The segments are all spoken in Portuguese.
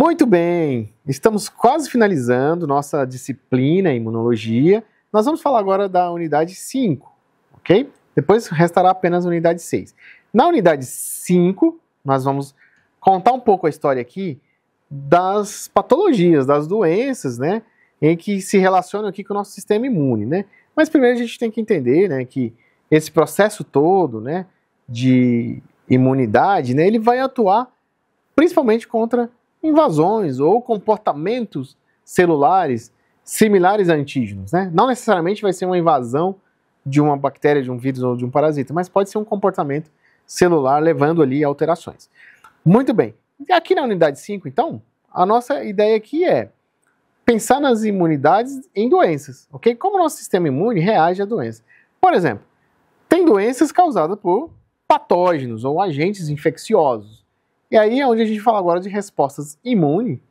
Muito bem, estamos quase finalizando nossa disciplina Imunologia. Nós vamos falar agora da unidade 5, ok? Depois restará apenas a unidade 6. Na unidade 5, nós vamos contar um pouco a história aqui das patologias, das doenças, né? Em que se relacionam aqui com o nosso sistema imune, né? Mas primeiro a gente tem que entender, né, que esse processo todo, né, de imunidade, né, ele vai atuar principalmente contra invasões ou comportamentos celulares similares a antígenos, né? Não necessariamente vai ser uma invasão de uma bactéria, de um vírus ou de um parasita, mas pode ser um comportamento celular levando ali a alterações. Muito bem. E aqui na unidade 5, então, a nossa ideia aqui é pensar nas imunidades em doenças, ok? Como o nosso sistema imune reage a doenças. Por exemplo, tem doenças causadas por patógenos ou agentes infecciosos. E aí é onde a gente fala agora de resposta imune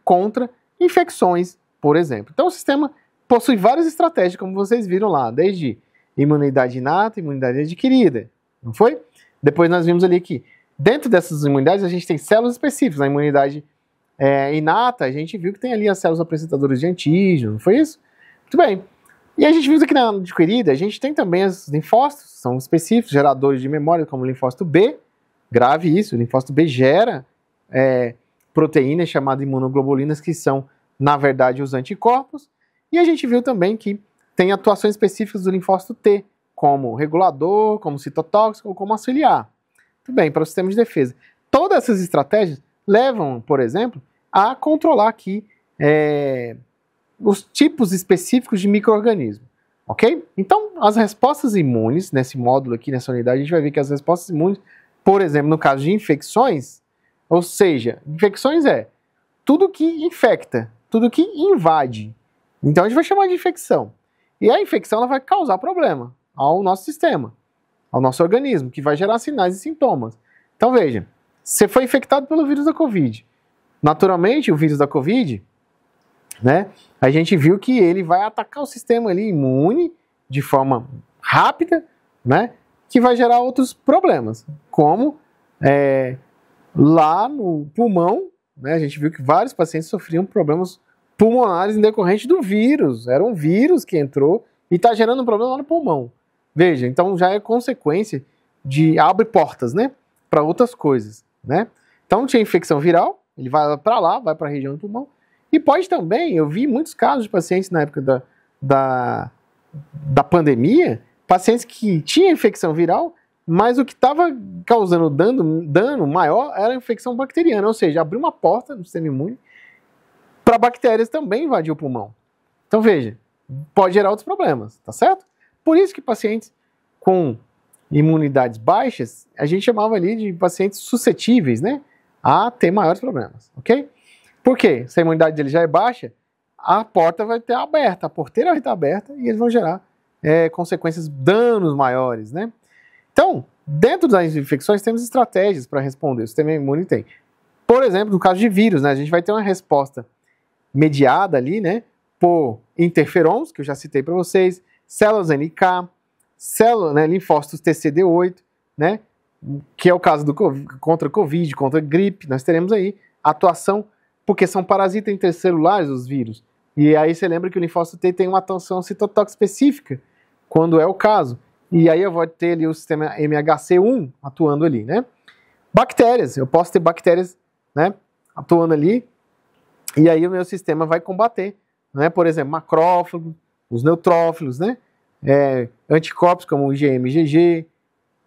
contra infecções, por exemplo. Então o sistema possui várias estratégias, como vocês viram lá, desde imunidade inata, imunidade adquirida, não foi? Depois nós vimos ali que dentro dessas imunidades a gente tem células específicas. Na imunidade inata, a gente viu que tem ali as células apresentadoras de antígeno, não foi isso? Muito bem. E a gente viu aqui na adquirida, a gente tem também os linfócitos, são específicos, geradores de memória, como o linfócito B. Grave isso, o linfócito B gera proteínas chamadas imunoglobulinas, que são, na verdade, os anticorpos. E a gente viu também que tem atuações específicas do linfócito T, como regulador, como citotóxico ou como auxiliar. Muito bem, para o sistema de defesa. Todas essas estratégias levam, por exemplo, a controlar aqui os tipos específicos de micro-organismo, ok? Então, as respostas imunes, nesse módulo aqui, nessa unidade, a gente vai ver que as respostas imunes, por exemplo, no caso de infecções, ou seja, infecções é tudo que infecta, tudo que invade. Então a gente vai chamar de infecção. E a infecção ela vai causar problema ao nosso sistema, ao nosso organismo, que vai gerar sinais e sintomas. Então veja, você foi infectado pelo vírus da Covid. Naturalmente, o vírus da Covid, né, a gente viu que ele vai atacar o sistema ali imune de forma rápida, né, que vai gerar outros problemas, como lá no pulmão, né, a gente viu que vários pacientes sofriam problemas pulmonares em decorrente do vírus. Era um vírus que entrou e está gerando um problema lá no pulmão. Veja, então já é consequência de abre portas, né, para outras coisas, né? Então tinha infecção viral, ele vai para lá, vai para a região do pulmão, e pode também, eu vi muitos casos de pacientes na época da pandemia, pacientes que tinham infecção viral, mas o que estava causando dano maior era a infecção bacteriana, ou seja, abriu uma porta no sistema imune para bactérias também invadir o pulmão. Então veja, pode gerar outros problemas, tá certo? Por isso que pacientes com imunidades baixas, a gente chamava ali de pacientes suscetíveis, né, a ter maiores problemas, ok? Por quê? Se a imunidade dele já é baixa, a porta vai estar aberta, a porteira vai estar aberta e eles vão gerar consequências, danos maiores, né? Então, dentro das infecções temos estratégias para responder, o sistema imune tem. Por exemplo, no caso de vírus, né, a gente vai ter uma resposta mediada ali, né, por interferons, que eu já citei para vocês, células NK, células, né, linfócitos TCD8, né, que é o caso contra Covid, contra gripe, nós teremos aí atuação, porque são parasitas intercelulares os vírus. E aí você lembra que o linfócito T tem uma atuação citotóxica específica, quando é o caso. E aí eu vou ter ali o sistema MHC1 atuando ali, né? Bactérias, eu posso ter bactérias, né, atuando ali, e aí o meu sistema vai combater, né? Por exemplo, macrófagos, os neutrófilos, né? Anticorpos como o IgM, IgG,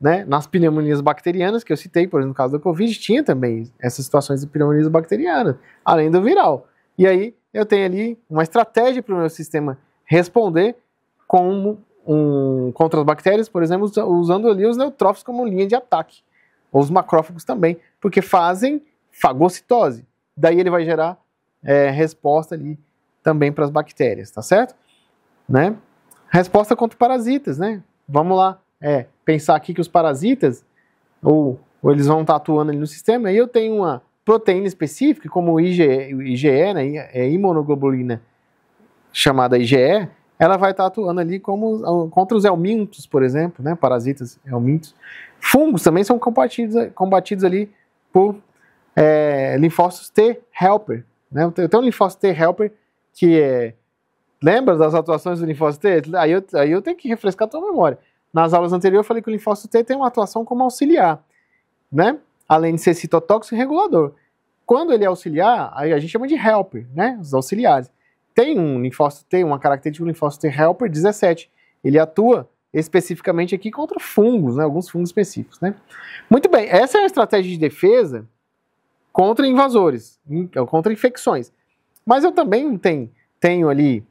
né? Nas pneumonias bacterianas, que eu citei, por exemplo, no caso da Covid, tinha também essas situações de pneumonias bacterianas, além do viral. E aí eu tenho ali uma estratégia para o meu sistema responder contra as bactérias, por exemplo, usando ali os neutrófilos como linha de ataque, ou os macrófagos também, porque fazem fagocitose. Daí ele vai gerar resposta ali também para as bactérias, tá certo? Né? Resposta contra parasitas, né? Vamos lá, pensar aqui que os parasitas, ou eles vão estar atuando ali no sistema, e eu tenho uma proteína específica, como o IgE, né, imunoglobulina chamada IgE, ela vai estar atuando ali contra os helmintos, por exemplo, né, parasitas helmintos. Fungos também são combatidos ali por linfócitos T helper, né? Eu tenho um linfócito T helper que é... Lembra das atuações do linfócito T? Aí eu tenho que refrescar a tua memória. Nas aulas anteriores eu falei que o linfócito T tem uma atuação como auxiliar, né? Além de ser citotóxico e regulador. Quando ele é auxiliar, aí a gente chama de helper, né? Os auxiliares. Tem um linfócito T, uma característica do linfócito T helper 17. Ele atua especificamente aqui contra fungos, né? Alguns fungos específicos, né? Muito bem, essa é a estratégia de defesa contra invasores, contra infecções. Mas eu também tenho ali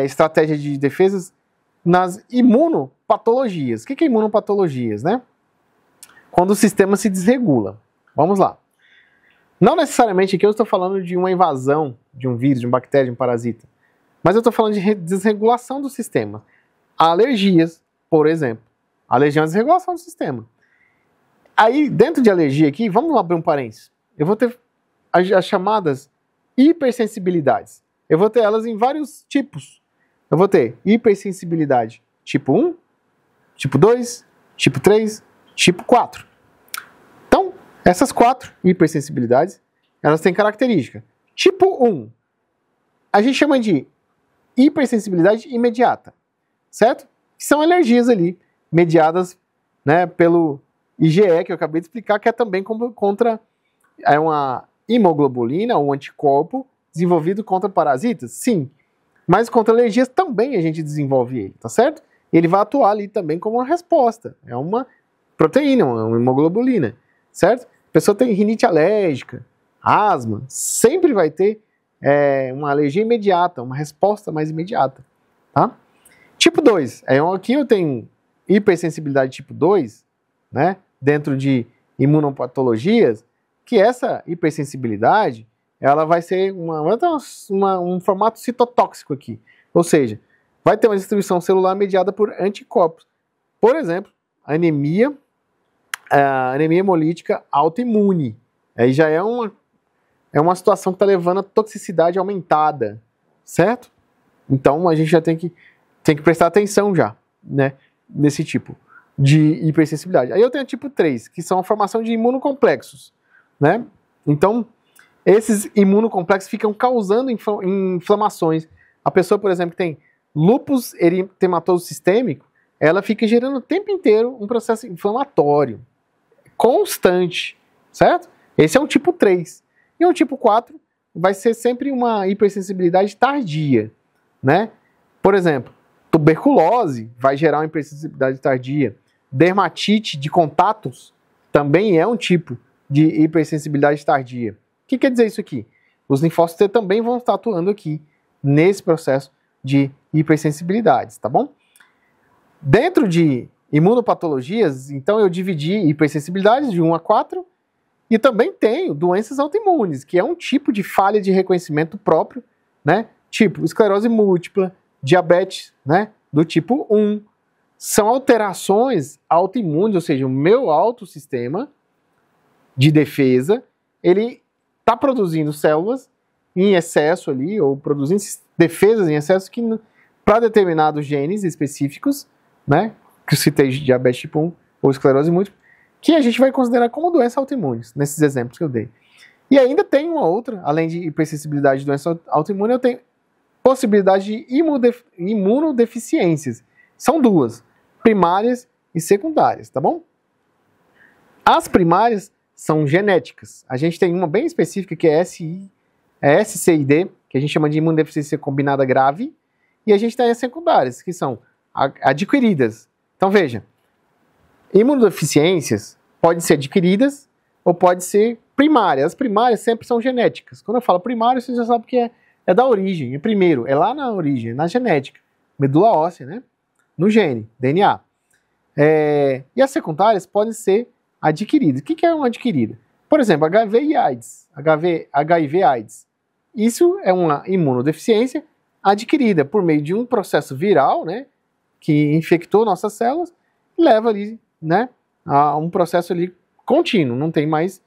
estratégia de defesas nas imunopatologias. O que é imunopatologias, né? Quando o sistema se desregula. Vamos lá. Não necessariamente aqui eu estou falando de uma invasão de um vírus, de uma bactéria, de um parasita. Mas eu estou falando de desregulação do sistema. Alergias, por exemplo. Alergia é uma desregulação do sistema. Aí, dentro de alergia aqui, vamos abrir um parênteses. Eu vou ter as chamadas hipersensibilidades. Eu vou ter elas em vários tipos. Eu vou ter hipersensibilidade tipo 1, tipo 2, tipo 3, tipo 4. Então, essas 4 hipersensibilidades, elas têm característica. Tipo 1, a gente chama de hipersensibilidade imediata, certo? Que são alergias ali, mediadas, né, pelo IgE, que eu acabei de explicar, que é também contra uma hemoglobulina, um anticorpo desenvolvido contra parasitas? Sim. Mas contra alergias também a gente desenvolve ele, tá certo? Ele vai atuar ali também como uma resposta. É uma proteína, uma hemoglobulina, certo? A pessoa tem rinite alérgica, asma, sempre vai ter uma alergia imediata, uma resposta mais imediata, tá? Tipo 2, aqui eu tenho hipersensibilidade tipo 2, né, dentro de imunopatologias, que essa hipersensibilidade, ela vai ser um formato citotóxico aqui, ou seja, vai ter uma distribuição celular mediada por anticorpos. Por exemplo, anemia hemolítica autoimune. Aí já é uma situação que está levando a toxicidade aumentada, certo? Então a gente já tem que prestar atenção já, né, nesse tipo de hipersensibilidade. Aí eu tenho tipo 3, que são a formação de imunocomplexos, né? Então, esses imunocomplexos ficam causando inflamações. A pessoa, por exemplo, que tem lúpus eritematoso sistêmico, ela fica gerando o tempo inteiro um processo inflamatório constante, certo? Esse é um tipo 3. E um tipo 4 vai ser sempre uma hipersensibilidade tardia, né? Por exemplo, tuberculose vai gerar uma hipersensibilidade tardia. Dermatite de contatos também é um tipo de hipersensibilidade tardia. O que quer dizer isso aqui? Os linfócitos T também vão estar atuando aqui nesse processo de hipersensibilidades, tá bom? Dentro de imunopatologias, então eu dividi hipersensibilidades de 1 a 4 e também tenho doenças autoimunes, que é um tipo de falha de reconhecimento próprio, né? Tipo esclerose múltipla, diabetes, né, do tipo 1. São alterações autoimunes, ou seja, o meu autossistema de defesa, ele está produzindo células em excesso ali, ou produzindo defesas em excesso que para determinados genes específicos, né, que eu citei de diabetes tipo 1 ou esclerose múltipla, que a gente vai considerar como doenças autoimunes, nesses exemplos que eu dei. E ainda tem uma outra, além de hipersensibilidade de doença autoimune, eu tenho possibilidade de imunodeficiências. São duas, primárias e secundárias, tá bom? As primárias são genéticas. A gente tem uma bem específica que é SCID, que a gente chama de imunodeficiência combinada grave, e a gente tem as secundárias, que são adquiridas. Então veja, imunodeficiências podem ser adquiridas ou pode ser primárias. As primárias sempre são genéticas. Quando eu falo primário, você já sabe que é da origem, é primeiro, é lá na origem, na genética, medula óssea, né? No gene, DNA. E as secundárias podem ser adquiridas. O que é uma adquirida? Por exemplo, HIV e AIDS. HIV/AIDS. Isso é uma imunodeficiência adquirida por meio de um processo viral, né, que infectou nossas células e leva ali, né, a um processo ali contínuo, não tem mais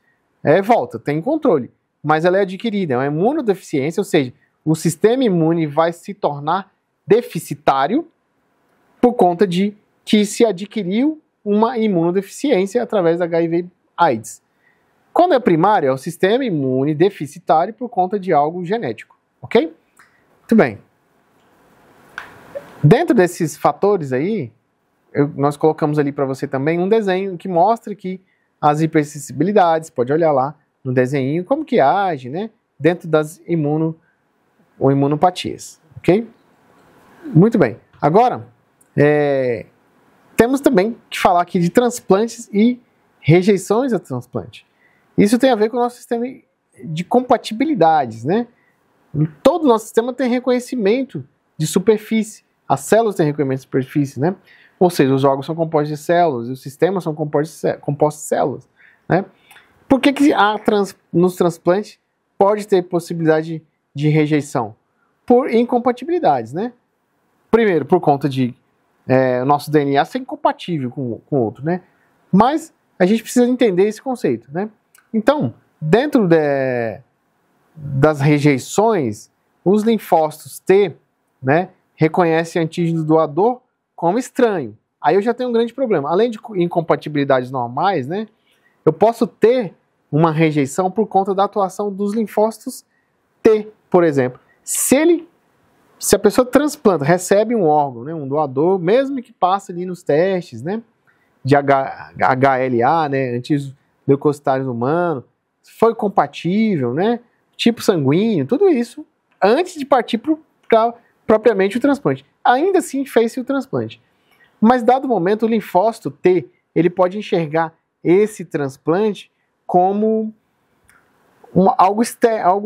volta, tem controle. Mas ela é adquirida, é uma imunodeficiência, ou seja, o sistema imune vai se tornar deficitário por conta de que se adquiriu uma imunodeficiência através da HIV/AIDS. Quando é primário, é o sistema imune deficitário por conta de algo genético, ok? Muito bem. Dentro desses fatores aí, nós colocamos ali para você também um desenho que mostra que as hipersensibilidades, pode olhar lá no desenho, como que age, né, dentro das imunopatias, ok? Muito bem. Agora, temos também que falar aqui de transplantes e rejeições a transplante. Isso tem a ver com o nosso sistema de compatibilidades, né? Todo o nosso sistema tem reconhecimento de superfície. As células têm reconhecimento de superfície, né? Ou seja, os órgãos são compostos de células, e os sistemas são compostos de células, né? Por que nos transplantes pode ter possibilidade de rejeição? Por incompatibilidades, né? Primeiro, por conta de o nosso DNA ser incompatível com o outro, né? Mas a gente precisa entender esse conceito, né? Então, dentro das rejeições, os linfócitos T, né, reconhecem antígeno doador como estranho. Aí eu já tenho um grande problema. Além de incompatibilidades normais, né, eu posso ter uma rejeição por conta da atuação dos linfócitos T, por exemplo. Se a pessoa transplanta, recebe um órgão, né, um doador, mesmo que passe ali nos testes, né, de HLA, né, antileucocitários humanos, foi compatível, né, tipo sanguíneo, tudo isso, antes de partir para propriamente o transplante. Ainda assim fez-se o transplante. Mas dado o momento, o linfócito T, ele pode enxergar esse transplante como algo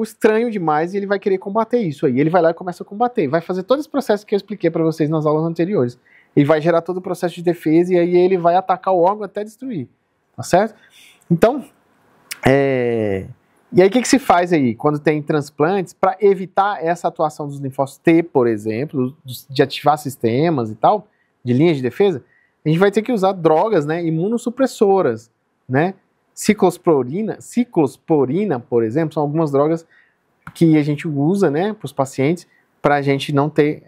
estranho demais e ele vai querer combater isso aí. Ele vai lá e começa a combater. Vai fazer todo esse processo que eu expliquei para vocês nas aulas anteriores. Ele vai gerar todo o processo de defesa e aí ele vai atacar o órgão até destruir. Tá certo? Então, e aí o que se faz aí quando tem transplantes para evitar essa atuação dos linfócitos T, por exemplo, de ativar sistemas e tal, de linhas de defesa? A gente vai ter que usar drogas, né, imunossupressoras, né? Ciclosporina, por exemplo, são algumas drogas que a gente usa, né, para os pacientes, para a gente não ter,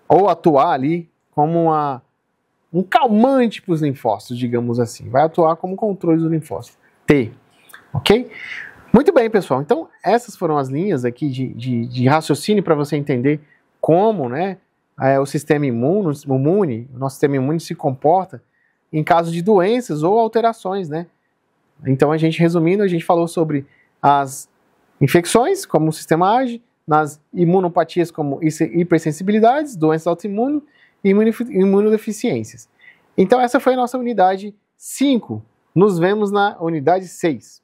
ou atuar ali como um calmante para os linfócitos, digamos assim. Vai atuar como controle do linfócito T, ok? Muito bem, pessoal. Então, essas foram as linhas aqui de raciocínio para você entender como, né, o sistema imune, o nosso sistema imune se comporta em caso de doenças ou alterações, né? Então, resumindo, a gente falou sobre as infecções, como o sistema age, nas imunopatias, como hipersensibilidades, doenças autoimunes e imunodeficiências. Então, essa foi a nossa unidade 5. Nos vemos na unidade 6.